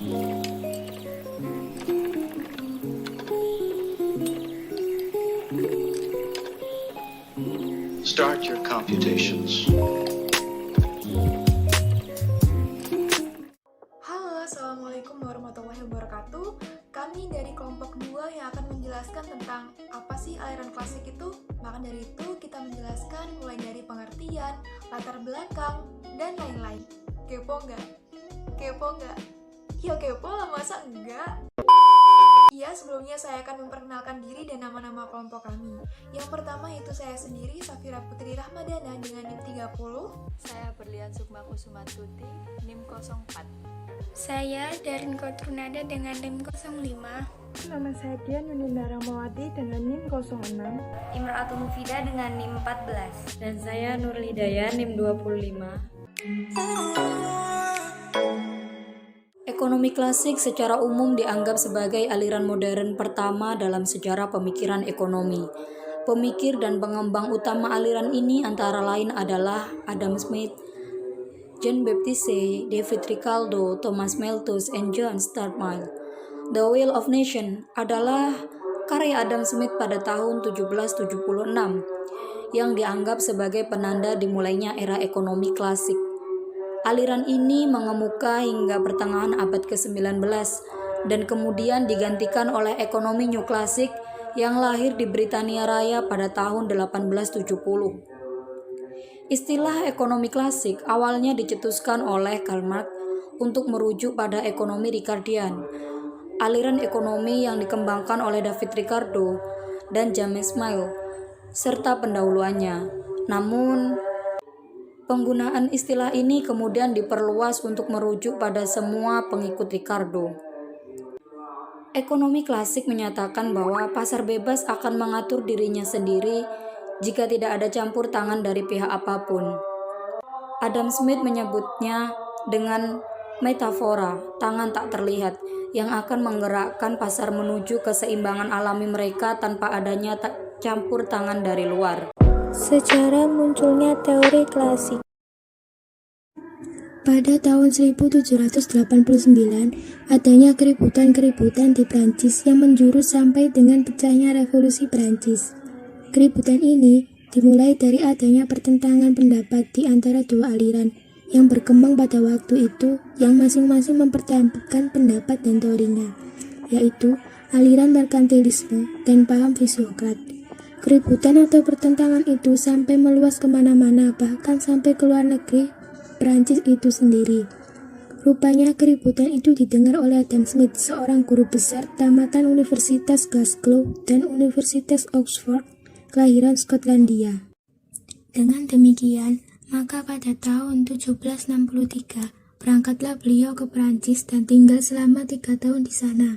Start your computations. Halo, Assalamualaikum warahmatullahi wabarakatuh. Kami dari kelompok 2 yang akan menjelaskan tentang apa sih aliran klasik itu. Maka dari itu kita menjelaskan mulai dari pengertian, latar belakang, dan lain-lain. Kepo nggak? Kepo nggak? Ya kepo lah, masa enggak? Iya, sebelumnya saya akan memperkenalkan diri dan nama-nama kelompok kami. Yang pertama itu saya sendiri, Safira Putri Rahmadana dengan NIM 30. Saya Berlian Sukma Kusumatuti, NIM 04. Saya Darin Kotrunada dengan NIM 05. Nama saya Dian Yunindara Mawati dengan NIM 06. Imra'atul Mufida dengan NIM 14. Dan saya Nur Hidayah NIM 25. Ekonomi klasik secara umum dianggap sebagai aliran modern pertama dalam sejarah pemikiran ekonomi. Pemikir dan pengembang utama aliran ini antara lain adalah Adam Smith, Jean Baptiste, David Ricardo, Thomas Malthus, and John Stuart Mill. The Will of Nations adalah karya Adam Smith pada tahun 1776 yang dianggap sebagai penanda dimulainya era ekonomi klasik. Aliran ini mengemuka hingga pertengahan abad ke-19 dan kemudian digantikan oleh ekonomi New Classic yang lahir di Britania Raya pada tahun 1870. Istilah ekonomi klasik awalnya dicetuskan oleh Karl Marx untuk merujuk pada ekonomi Ricardian, aliran ekonomi yang dikembangkan oleh David Ricardo dan James Mill, serta pendahuluannya. Namun, penggunaan istilah ini kemudian diperluas untuk merujuk pada semua pengikut Ricardo. Ekonomi klasik menyatakan bahwa pasar bebas akan mengatur dirinya sendiri jika tidak ada campur tangan dari pihak apapun. Adam Smith menyebutnya dengan metafora tangan tak terlihat yang akan menggerakkan pasar menuju keseimbangan alami mereka tanpa adanya campur tangan dari luar. Sejarah munculnya teori klasik. Pada tahun 1789, adanya keributan-keributan di Prancis yang menjurus sampai dengan pecahnya revolusi Prancis. Keributan ini dimulai dari adanya pertentangan pendapat di antara dua aliran yang berkembang pada waktu itu yang masing-masing mempertahankan pendapat dan teorinya, yaitu aliran merkantilisme dan paham Fisiokrat. Keributan atau pertentangan itu sampai meluas kemana-mana, bahkan sampai ke luar negeri Prancis itu sendiri. Rupanya keributan itu didengar oleh Adam Smith, seorang guru besar tamatan Universitas Glasgow dan Universitas Oxford, kelahiran Skotlandia. Dengan demikian, maka pada tahun 1763, berangkatlah beliau ke Prancis dan tinggal selama 3 tahun di sana.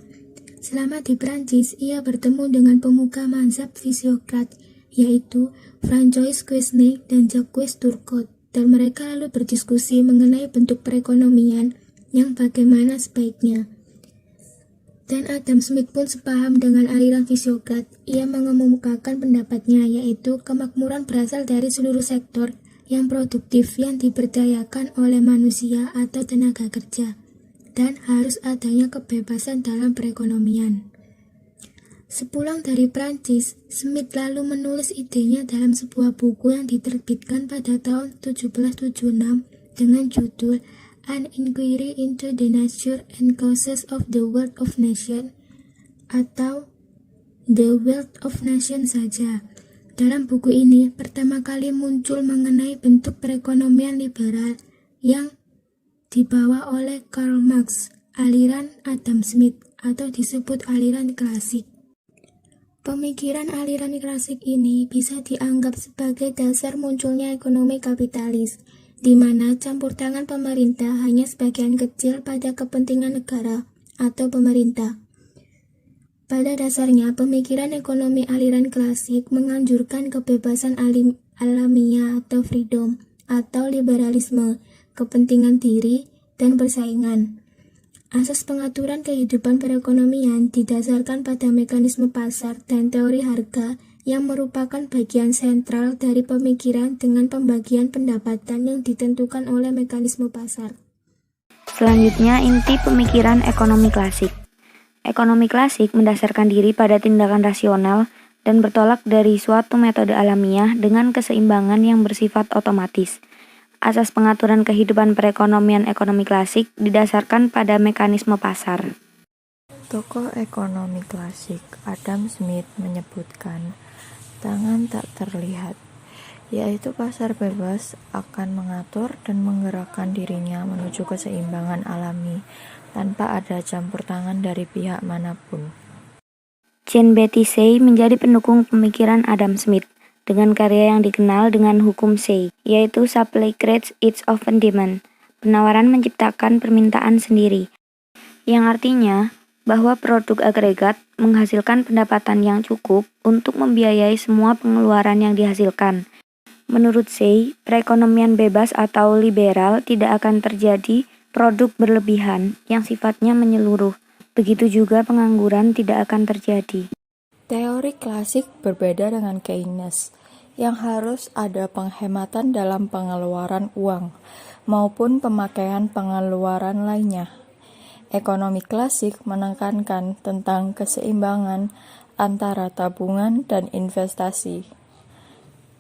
Selama di Prancis, ia bertemu dengan pemuka mazhab Fisiokrat, yaitu François Quesnay dan Jacques Turgot, dan mereka lalu berdiskusi mengenai bentuk perekonomian yang bagaimana sebaiknya. Dan Adam Smith pun sepaham dengan aliran Fisiokrat. Ia mengemukakan pendapatnya, yaitu kemakmuran berasal dari seluruh sektor yang produktif yang diberdayakan oleh manusia atau tenaga kerja, dan harus adanya kebebasan dalam perekonomian. Sepulang dari Prancis, Smith lalu menulis idenya dalam sebuah buku yang diterbitkan pada tahun 1776 dengan judul An Inquiry into the Nature and Causes of the Wealth of Nations, atau The Wealth of Nations saja. Dalam buku ini pertama kali muncul mengenai bentuk perekonomian liberal yang dibawa oleh Karl Marx, aliran Adam Smith, atau disebut aliran klasik. Pemikiran aliran klasik ini bisa dianggap sebagai dasar munculnya ekonomi kapitalis, di mana campur tangan pemerintah hanya sebagian kecil pada kepentingan negara atau pemerintah. Pada dasarnya, pemikiran ekonomi aliran klasik menganjurkan kebebasan alamiah atau freedom, atau liberalisme, kepentingan diri, dan persaingan. Asas pengaturan kehidupan perekonomian didasarkan pada mekanisme pasar dan teori harga yang merupakan bagian sentral dari pemikiran dengan pembagian pendapatan yang ditentukan oleh mekanisme pasar. Selanjutnya, inti pemikiran ekonomi klasik. Ekonomi klasik mendasarkan diri pada tindakan rasional dan bertolak dari suatu metode alamiah dengan keseimbangan yang bersifat otomatis. Asas pengaturan kehidupan perekonomian ekonomi klasik didasarkan pada mekanisme pasar. Tokoh ekonomi klasik Adam Smith menyebutkan tangan tak terlihat, yaitu pasar bebas akan mengatur dan menggerakkan dirinya menuju keseimbangan alami tanpa ada campur tangan dari pihak manapun. Jean-Baptiste Say menjadi pendukung pemikiran Adam Smith dengan karya yang dikenal dengan hukum Say, yaitu supply creates its own demand. Penawaran menciptakan permintaan sendiri, yang artinya bahwa produk agregat menghasilkan pendapatan yang cukup untuk membiayai semua pengeluaran yang dihasilkan. Menurut Say, perekonomian bebas atau liberal tidak akan terjadi produk berlebihan yang sifatnya menyeluruh. Begitu juga pengangguran tidak akan terjadi. Teori klasik berbeda dengan Keynes, yang harus ada penghematan dalam pengeluaran uang maupun pemakaian pengeluaran lainnya. Ekonomi klasik menekankan tentang keseimbangan antara tabungan dan investasi,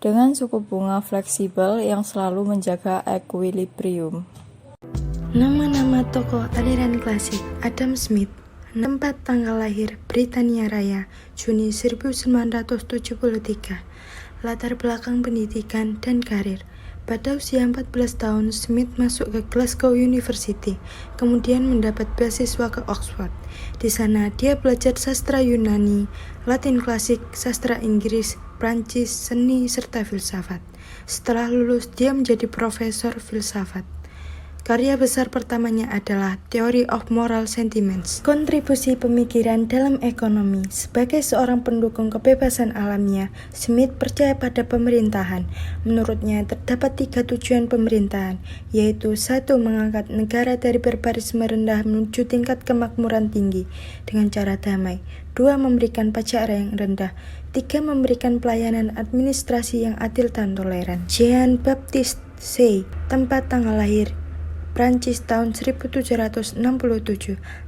dengan suku bunga fleksibel yang selalu menjaga equilibrium. Nama-nama tokoh aliran klasik Adam Smith. Tempat tanggal lahir Britania Raya, Juni 1973. Latar belakang pendidikan dan karir. Pada usia 14 tahun, Smith masuk ke Glasgow University, kemudian mendapat beasiswa ke Oxford. Di sana, dia belajar sastra Yunani, Latin klasik, sastra Inggris, Prancis, seni, serta filsafat. Setelah lulus, dia menjadi profesor filsafat. Karya besar pertamanya adalah Theory of Moral Sentiments. Kontribusi pemikiran dalam ekonomi. Sebagai seorang pendukung kebebasan alamiah, Smith percaya pada pemerintahan. Menurutnya, terdapat 3 tujuan pemerintahan, yaitu 1. Mengangkat negara dari barbarisme rendah menuju tingkat kemakmuran tinggi dengan cara damai. 2. Memberikan pajak yang rendah. 3. Memberikan pelayanan administrasi yang adil dan toleran. Jean-Baptiste Say, tempat tanggal lahir Prancis tahun 1767,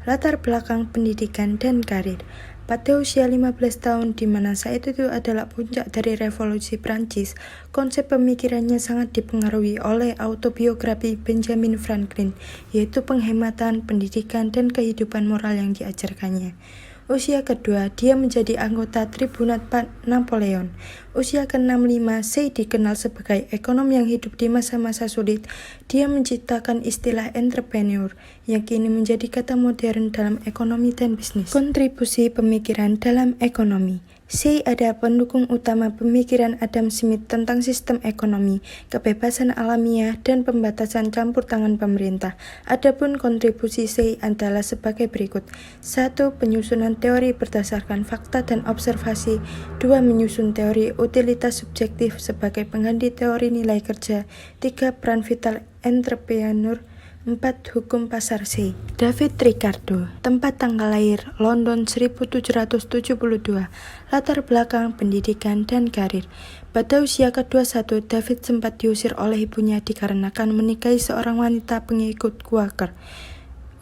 latar belakang pendidikan dan karir. Pada usia 15 tahun, di mana saat itu adalah puncak dari revolusi Prancis, konsep pemikirannya sangat dipengaruhi oleh autobiografi Benjamin Franklin, yaitu penghematan, pendidikan, dan kehidupan moral yang diajarkannya. Usia kedua, dia menjadi anggota Tribunat Napoleon. Usia ke-65, Say dikenal sebagai ekonom yang hidup di masa-masa sulit. Dia menciptakan istilah entrepreneur, yang kini menjadi kata modern dalam ekonomi dan bisnis. Kontribusi pemikiran dalam ekonomi. Say adalah pendukung utama pemikiran Adam Smith tentang sistem ekonomi, kebebasan alamiah, dan pembatasan campur tangan pemerintah. Adapun kontribusi Say adalah sebagai berikut. 1. Penyusunan teori berdasarkan fakta dan observasi. 2. Menyusun teori utilitas subjektif sebagai pengganti teori nilai kerja. 3. Peran vital entrepreneur. 4. Hukum pasar Say. David Ricardo, tempat tanggal lahir London 1772, latar belakang pendidikan dan karir. Pada usia ke-21, David sempat diusir oleh ibunya dikarenakan menikahi seorang wanita pengikut Quaker.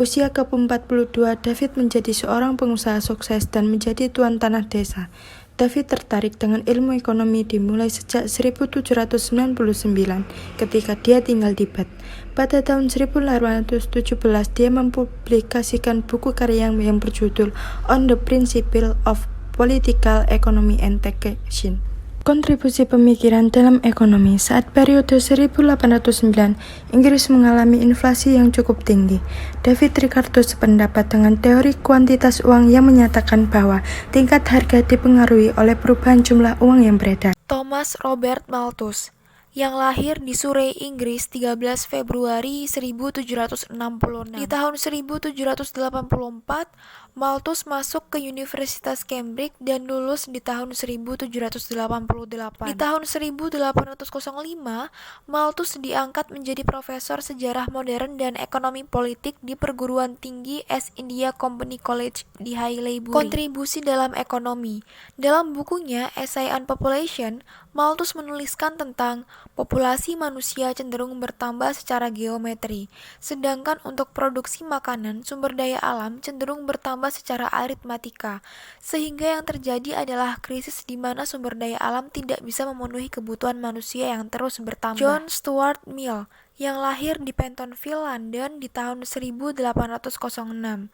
Usia ke-42, David menjadi seorang pengusaha sukses dan menjadi tuan tanah desa. David tertarik dengan ilmu ekonomi dimulai sejak 1799 ketika dia tinggal di Bath. Pada tahun 1817 dia mempublikasikan buku karya yang berjudul On the Principle of Political Economy and Taxation. Kontribusi pemikiran dalam ekonomi. Saat periode 1809, Inggris mengalami inflasi yang cukup tinggi. David Ricardo sependapat dengan teori kuantitas uang yang menyatakan bahwa tingkat harga dipengaruhi oleh perubahan jumlah uang yang beredar. Thomas Robert Malthus, yang lahir di Surrey, Inggris 13 Februari 1766. Di tahun 1784, Malthus masuk ke Universitas Cambridge dan lulus di tahun 1788. Di tahun 1805, Malthus diangkat menjadi profesor sejarah modern dan ekonomi politik di perguruan tinggi East India Company College di Haileybury. Kontribusi dalam ekonomi. Dalam bukunya Essay on Population, Malthus menuliskan tentang populasi manusia cenderung bertambah secara geometri, sedangkan untuk produksi makanan, sumber daya alam cenderung bertambah secara aritmatika, sehingga yang terjadi adalah krisis di mana sumber daya alam tidak bisa memenuhi kebutuhan manusia yang terus bertambah. John Stuart Mill, yang lahir di Pentonville, London di tahun 1806.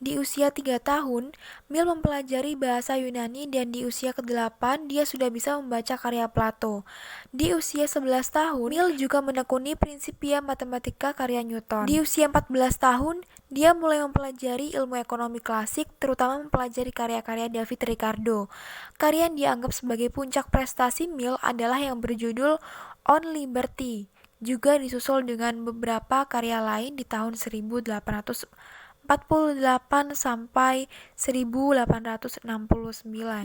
Di usia 3 tahun, Mill mempelajari bahasa Yunani dan di usia ke-8 dia sudah bisa membaca karya Plato. Di usia 11 tahun, Mill juga menekuni Principia Mathematica karya Newton. Di usia 14 tahun, dia mulai mempelajari ilmu ekonomi klasik, terutama mempelajari karya-karya David Ricardo. Karya yang dianggap sebagai puncak prestasi Mill adalah yang berjudul On Liberty. Juga disusul dengan beberapa karya lain di tahun 1848 sampai 1869.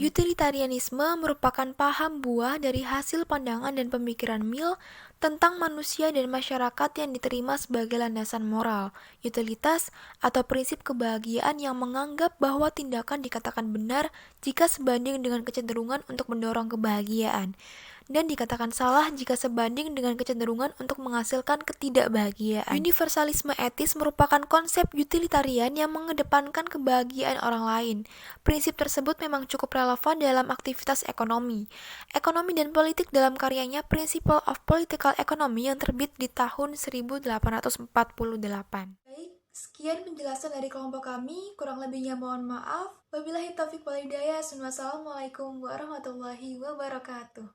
Utilitarianisme merupakan paham buah dari hasil pandangan dan pemikiran Mill tentang manusia dan masyarakat yang diterima sebagai landasan moral, utilitas, atau prinsip kebahagiaan yang menganggap bahwa tindakan dikatakan benar jika sebanding dengan kecenderungan untuk mendorong kebahagiaan, dan dikatakan salah jika sebanding dengan kecenderungan untuk menghasilkan ketidakbahagiaan. Universalisme etis merupakan konsep utilitarian yang mengedepankan kebahagiaan orang lain. Prinsip tersebut memang cukup relevan dalam aktivitas ekonomi dan politik dalam karyanya Principle of Political Economy yang terbit di tahun 1848. Baik, sekian penjelasan dari kelompok kami. Kurang lebihnya mohon maaf. Wabillahi taufiq wal hidayah. Wassalamualaikum warahmatullahi wabarakatuh.